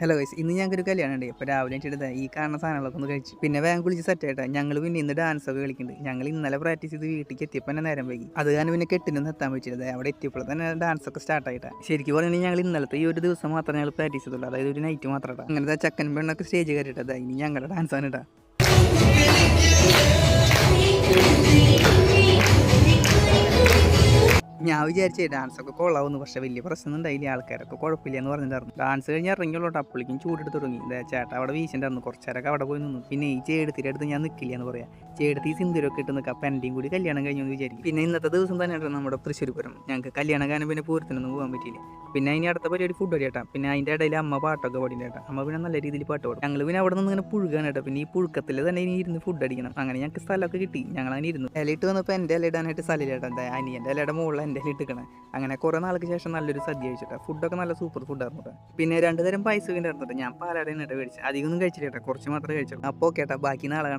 Hello guys, ഇന്ന് ഞങ്ങൾക്ക് ഒരു കല്യാണം ഉണ്ട്. അപ്പോൾ രാവിലെ എണീറ്റിട്ട് ഈ കാണുന്ന സാധനങ്ങളൊക്കെ ഒന്ന് കഴിച്ചു. പിന്നെ ബാങ്ക് വിളിച്ച് സെറ്റ് ആയിട്ടാ ഞങ്ങൾ പിന്നെ ഇന്ന് ഡാൻസ് ഒക്കെ കളിക്കുന്നുണ്ട്. ഞങ്ങൾ ഇന്നലെ പ്രാക്ടീസ് ചെയ്ത് വീട്ടിലേക്ക് എത്തിയപ്പോൾ തന്നെ നേരം വൈകി. അത് കാരണം പിന്നെ കെട്ടിനൊന്നും എത്താൻ പറ്റില്ല. അവിടെ എത്തിയപ്പോൾ തന്നെ ഡാൻസ് ഒക്കെ സ്റ്റാർട്ട് ആയിട്ടാ. ശരിക്കും പറയുകയാണെങ്കിൽ ഞങ്ങൾ ഇന്നലത്തെ ഈ ഒരു ദിവസം മാത്രമേ ഞങ്ങൾ പ്രാക്ടീസ് ചെയ്തുള്ളൂ, അതായത് ഒരു നൈറ്റ് മാത്രം. അങ്ങനത്തെ ചക്കൻ പെണ്ണൊക്കെ സ്റ്റേജ് കയറിയിട്ടത് ഇനി ഞങ്ങളുടെ ഡാൻസ് ആണ് ഇട്ടാ. ഞാൻ വിചാരിച്ചേ ഡാൻസൊക്കെ കൊള്ളാവുന്നു, പക്ഷേ വലിയ പ്രശ്നം ഉണ്ടായില്ല. ആൾക്കാരൊക്കെ കുഴപ്പമില്ല എന്ന് പറഞ്ഞിട്ടുണ്ടായിരുന്നു. ഡാൻസ് കഴിഞ്ഞ് ഇറങ്ങിയുള്ളൂ, അപ്പോഴേക്കും ചൂടെടുത്ത് തുടങ്ങി. ചേട്ടാ അവിടെ വീശിണ്ടായിരുന്നു, കുറച്ചേരൊക്കെ അവിടെ പോയി നിന്നു. പിന്നെ ഈ ചേടത്തിൻ്റെ അടുത്ത് ഞാൻ നിൽക്കില്ല എന്ന് പറയാം. ചേടത്തി സിന്ദൂരൊക്കെ ഇട്ട് നിൽക്കാം, അപ്പം എൻ്റെയും കൂടി കല്യാണം കഴിഞ്ഞു എന്ന് വിചാരിക്കും. പിന്നെ ഇന്നത്തെ ദിവസം തന്നെയാണ് നമ്മുടെ തൃശ്ശൂർ പൂരം. ഞങ്ങൾക്ക് കല്യാണം കാരണം പിന്നെ പൂരത്തിനൊന്നും പോകാൻ പറ്റിയില്ല. പിന്നെ അതിന് അടുത്ത പരിപാടി ഫുഡ് അടി കേട്ടാ. പിന്നെ അതിൻ്റെ ഇടയിൽ അമ്മ പാട്ടൊക്കെ പാടിൻ്റെ കേട്ടാ. അമ്മ പിന്നെ നല്ല രീതിയിൽ പാട്ട് പാടും. ഞങ്ങൾ പിന്നെ അവിടെ നിന്ന് ഇങ്ങനെ പുഴുകാണ് കേട്ടോ. പിന്നെ ഈ പുഴുക്കത്തിൽ തന്നെ ഇനി ഇരുന്ന് ഫുഡ് അടിക്കണം. അങ്ങനെ ഞങ്ങൾക്ക് സ്ഥലമൊക്കെ കിട്ടി. ഞങ്ങൾ അങ്ങനെ ഇരുന്നു. ഇലയിട്ട് വന്നപ്പോൾ എൻ്റെ ഇല ഇടാനായിട്ട് സ്ഥലമില്ല. എന്താ അനിയൻ്റെ ഇലയുടെ മുകളിൽ എൻ്റെ ഇല ഇട്ടിക്കണം. അങ്ങനെ കുറേ നാൾക്ക് ശേഷം നല്ലൊരു സദ്യ കഴിച്ചിട്ടാ. ഫുഡൊക്കെ നല്ല സൂപ്പർ ഫുഡായിരുന്നു. പിന്നെ 2 തരം പായസം ഉണ്ടായിരുന്നു. ഞാൻ പാലാടനായിട്ട് മേടിച്ചു. അധികമൊന്നും കഴിച്ചില്ല, കുറച്ച് മാത്രമേ കഴിച്ചുള്ളൂ. അപ്പോൾ കേട്ടാ, ബാക്കി നാളെ കാണാം.